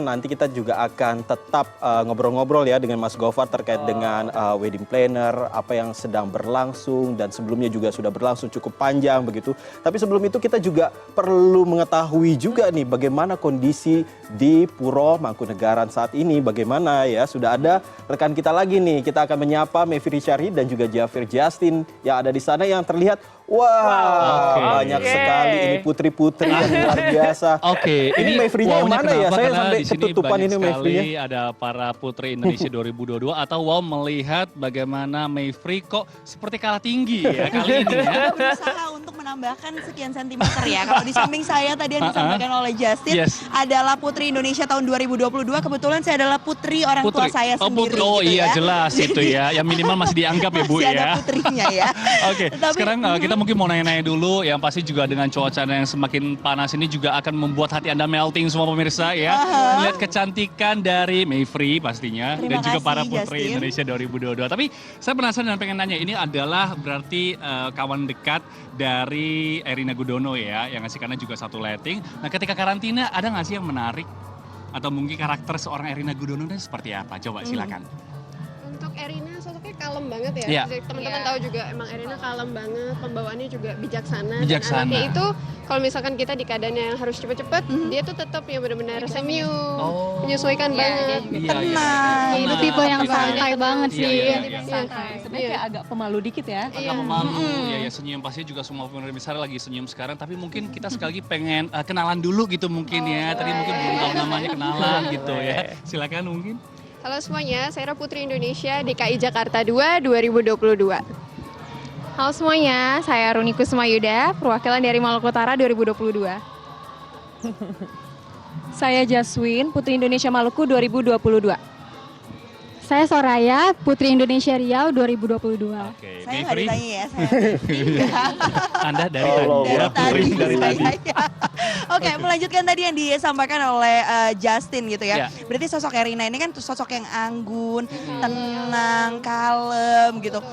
Nanti kita juga akan tetap ngobrol-ngobrol ya dengan Mas Gofar terkait dengan wedding planner, apa yang sedang berlangsung dan sebelumnya juga sudah berlangsung cukup panjang begitu. Tapi sebelum itu kita juga perlu mengetahui juga nih bagaimana kondisi di Puro Mangkunegaran saat ini. Bagaimana ya, sudah ada rekan kita lagi nih. Kita akan menyapa Mevri Syahri dan juga Jafir Justin yang ada di sana yang terlihat banyak sekali ini putri-putri yang luar biasa. Ini Mevrinya yang mana ya? Saya sampai ketutupan ini Mevrinya. Ada para putri Indonesia 2022 atau melihat bagaimana Mevri kok seperti kalah tinggi ya kali ini ya. Berusaha untuk menambahkan sekian sentimeter ya. Kalau di samping saya tadi yang disampaikan oleh Justin adalah Putri Indonesia tahun 2022. Kebetulan saya adalah putri orang tua saya sendiri. Oh iya jelas itu ya. Yang minimal masih dianggap ya Bu masih ya. ada putrinya ya. Sekarang kita mungkin mau nanya-nanya dulu. Yang pasti juga dengan cuaca yang semakin panas ini juga akan membuat hati Anda melting semua pemirsa ya. Melihat kecantikan dari Mevri pastinya. Dan juga para putri Indonesia 2022. Tapi saya penasaran dan pengen nanya. Ini adalah berarti kawan dekat dari Erina Gudono ya. Yang ngasih karena juga satu letting. Nah ketika karantina ada nggak sih yang menarik? Atau mungkin karakter seorang Erina Gudono ini seperti apa? Coba silakan. Untuk Erina sosoknya kalem banget ya. Teman-teman tahu juga emang Erina kalem banget, pembawaannya juga bijaksana. Dan anaknya itu kalau misalkan kita di keadaan yang harus cepet-cepet, dia tuh tetap yang benar-benar senyum, menyesuaikan banget, tenang. Itu tipe yang santai banget sih. Sebenarnya kayak agak pemalu dikit ya. Agak pemalu, ya senyum pasti juga semua pemirsa lagi senyum sekarang. Tapi mungkin kita sekali lagi pengen kenalan dulu gitu mungkin ya. Tadi mungkin belum tahu namanya kenalan gitu ya. Silakan mungkin. Halo semuanya, saya Putri Indonesia DKI Jakarta 2 2022. Halo semuanya, saya Runi Kusmayuda, perwakilan dari Maluku Utara 2022. Saya Jaswin, Putri Indonesia Maluku 2022. Saya Soraya, Putri Indonesia Riau 2022. Saya nggak ditanya ya, saya Anda dari tadi. Oke, melanjutkan tadi yang disampaikan oleh Justin gitu ya. Berarti sosok Erina ini kan sosok yang anggun, tenang, kalem gitu.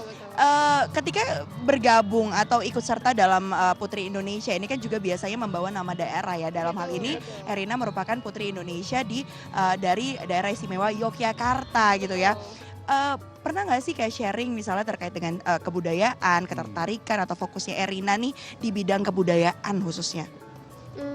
Ketika bergabung atau ikut serta dalam Putri Indonesia ini kan juga biasanya membawa nama daerah ya. Dalam hal ini Erina merupakan Putri Indonesia dari daerah istimewa Yogyakarta gitu ya. Pernah nggak sih kayak sharing misalnya terkait dengan kebudayaan, ketertarikan atau fokusnya Erina nih di bidang kebudayaan khususnya?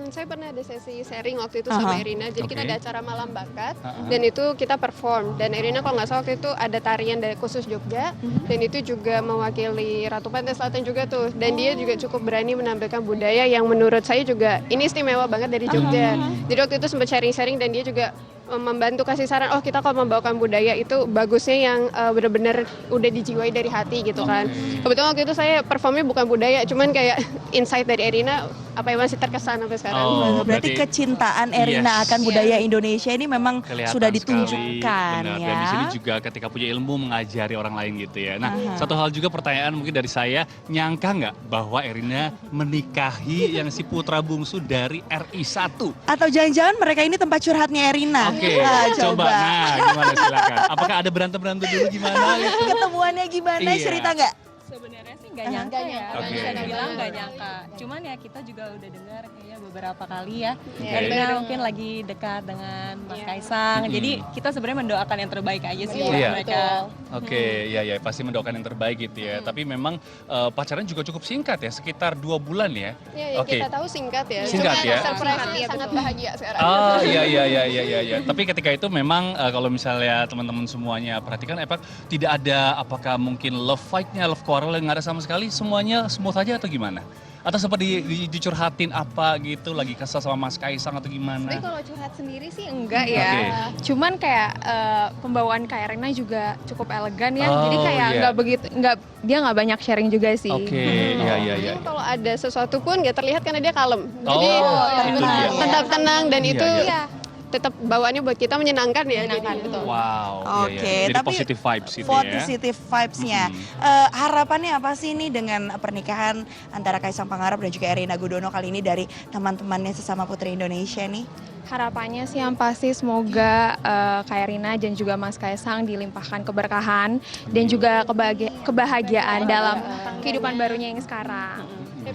Saya pernah ada sesi sharing waktu itu sama Erina, jadi kita ada acara malam bakat dan itu kita perform. Dan Erina kalau nggak salah waktu itu ada tarian dari khusus Jogja dan itu juga mewakili Ratu Pantai Selatan juga tuh. Dan dia juga cukup berani menampilkan budaya yang menurut saya juga ini istimewa banget dari Jogja. Jadi waktu itu sempat sharing-sharing dan dia juga membantu kasih saran, oh kita kalau membawakan budaya itu bagusnya yang benar-benar udah dijiwai dari hati gitu kan. Kebetulan waktu itu saya performnya bukan budaya, cuman kayak insight dari Erina apa yang masih terkesan sampai sekarang. Berarti kecintaan Erina akan budaya Indonesia ini memang sudah ditunjukkan ya. ya. Dan di sini juga ketika punya ilmu mengajari orang lain gitu ya. Nah satu hal juga pertanyaan mungkin dari saya, nyangka nggak bahwa Erina menikahi yang si putra bungsu dari RI 1? Atau jangan-jangan mereka ini tempat curhatnya Erina? Oke, coba. Nah, gimana silakan. Apakah ada berantem-berantem dulu gimana? Ketemuannya gimana? Cerita nggak? Sebenarnya sih nggak nyangka ya. Bisa dibilang nggak nyangka. Cuman ya kita juga udah dengar kayaknya beberapa kali ya. Karena mungkin lagi dekat dengan Mas Kaisang. Jadi kita sebenarnya mendoakan yang terbaik aja sih buat mereka. Oke, ya pasti mendoakan yang terbaik gitu ya. Tapi memang pacaran juga cukup singkat ya, sekitar 2 bulan ya. Iya, kita tahu singkat ya. Singkat ya. Surprise-nya sangat bahagia sekarang. Oh iya. Tapi ketika itu memang kalau misalnya teman-teman semuanya perhatikan, tidak ada apakah mungkin love fight-nya, love quarrel yang nggak ada sama sekali, semuanya smooth aja atau gimana? Atau sempat dicurhatin apa gitu, lagi kesel sama Mas Kaisang atau gimana? Tapi kalau curhat sendiri sih enggak ya. Cuman kayak pembawaan Kak Erina juga cukup elegan ya. Jadi kayak dia nggak banyak sharing juga sih. Iya. Kalau ada sesuatu pun nggak terlihat karena dia kalem. Jadi tetap tenang dan itu tetap bawaannya buat kita menyenangkan ya. Wow. Oke, jadi tapi positive vibes itu ya. Positive vibes-nya. Harapannya apa sih nih dengan pernikahan antara Kaisang Pangarep dan juga Erina Gudono kali ini dari teman-temannya sesama Putri Indonesia nih? Harapannya sih yang pasti semoga Kak Erina dan juga Mas Kaisang dilimpahkan keberkahan dan juga kebahagiaan dalam kehidupan barunya yang sekarang.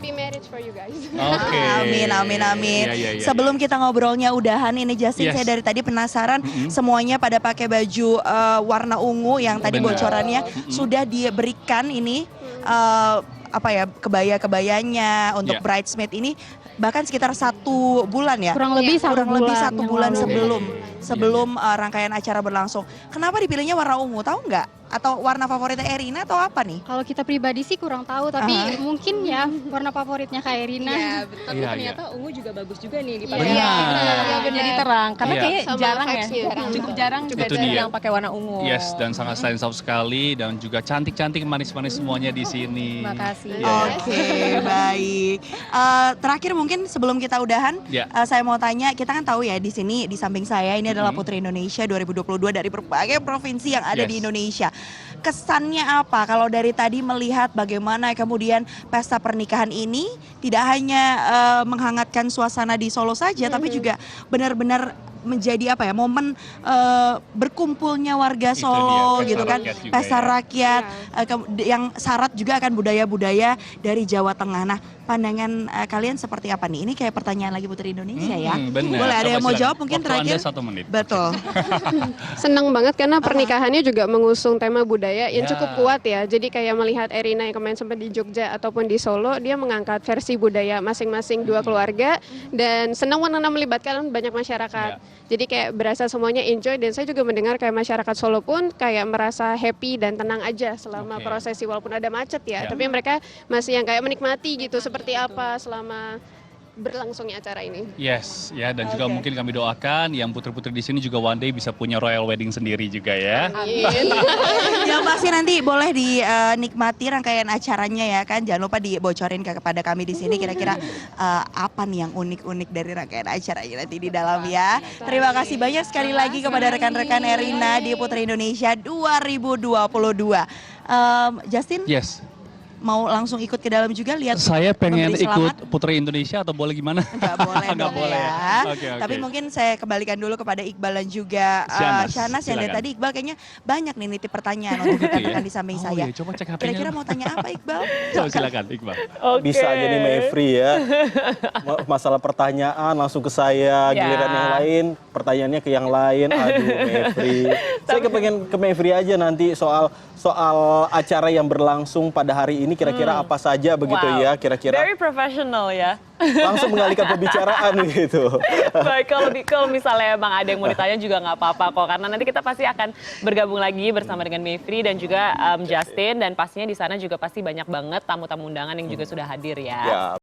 happy marriage for you guys. Oke. Amin, amin, amin. Iya, iya, iya, Sebelum kita ngobrolnya udahan ini Justin, Yes. saya dari tadi penasaran semuanya pada pakai baju warna ungu yang tadi Benar. bocorannya sudah diberikan ini apa ya kebaya-kebayanya untuk Ya. bridesmaid ini bahkan sekitar 1 bulan ya. Kurang lebih satu Kurang lebih bulan 1 yang bulan lalu. sebelum rangkaian acara berlangsung. Kenapa dipilihnya warna ungu? Tahu nggak? Atau warna favoritnya Erina atau apa nih? Kalau kita pribadi sih kurang tahu, tapi mungkin ya warna favoritnya Kak Erina. Iya, tapi Iya, ternyata ungu juga bagus juga nih dipakai. Benar. Iya, jadi terang. Karena Iya. kayaknya Sama jarang ya, vibes-nya. cukup jarang juga Itu ada dia. yang pakai warna ungu. Yes, dan sangat stand out sekali dan juga cantik-cantik manis-manis semuanya di sini. Makasih. Iya. Oke, baik. Terakhir mungkin sebelum kita udahan, Ya. saya mau tanya, kita kan tahu ya di sini di samping saya ini adalah Putri Indonesia 2022 dari berbagai provinsi yang ada di Yes. Indonesia. Kesannya apa kalau dari tadi melihat bagaimana kemudian pesta pernikahan ini tidak hanya menghangatkan suasana di Solo saja, tapi juga benar-benar menjadi apa ya momen berkumpulnya warga Itu Solo dia, pesta gitu kan, rakyat juga pesta ya. rakyat yang syarat juga akan budaya-budaya dari Jawa Tengah. Nah, pandangan kalian seperti apa nih? Ini kayak pertanyaan lagi Putri Indonesia ya. Benar. Boleh ada Coba yang mau silakan. jawab mungkin Waktu terakhir? Anda 1 menit. Betul. Senang banget karena pernikahannya juga mengusung tema budaya yang Ya. cukup kuat ya. Jadi kayak melihat Erina yang kemarin sempat di Jogja ataupun di Solo, dia mengangkat versi budaya masing-masing dua keluarga dan senang menanam melibatkan banyak masyarakat. Jadi kayak berasa semuanya enjoy dan saya juga mendengar kayak masyarakat Solo pun kayak merasa happy dan tenang aja selama Oke. prosesi walaupun ada macet ya. Ya. Tapi mereka masih yang kayak menikmati gitu seperti apa selama berlangsungnya acara ini. Yes, ya dan juga Oke. mungkin kami doakan yang putri-putri di sini juga one day bisa punya royal wedding sendiri juga ya. Yang pasti nanti boleh dinikmati rangkaian acaranya ya kan. Jangan lupa dibocorin kepada kami di sini kira-kira apa nih yang unik-unik dari rangkaian acaranya nanti di dalam ya. Terima kasih banyak sekali lagi kepada rekan-rekan Erina di Putri Indonesia 2022. Justin Yes. mau langsung ikut ke dalam juga lihat Saya pengen memberi ikut selamat? Putri Indonesia atau boleh gimana? Nggak boleh Nggak dong boleh ya. ya. Oke, oke. Tapi mungkin saya kembalikan dulu kepada Iqbal dan juga Syahnas, yang dari silakan. tadi Iqbal kayaknya banyak nih nitip pertanyaan untuk Gitu ya? dikatakan di samping Oh saya. iya, coba cek HP-nya. Kira-kira mau tanya apa Iqbal? Coba silakan Iqbal. Bisa aja nih Mayfrey ya. Masalah pertanyaan langsung ke saya, Ya. giliran yang lain, pertanyaannya ke yang lain. Aduh Mayfrey. Saya kepengen ke Mayfrey aja nanti soal acara yang berlangsung pada hari ini kira-kira apa saja begitu Wow. ya kira-kira Very professional ya. langsung mengalihkan pembicaraan gitu. Baik, kalau misalnya emang ada yang mau ditanya juga nggak apa-apa kok. Karena nanti kita pasti akan bergabung lagi bersama dengan Mayfrey dan juga Justin. Dan pastinya di sana juga pasti banyak banget tamu-tamu undangan yang juga sudah hadir ya. Ya.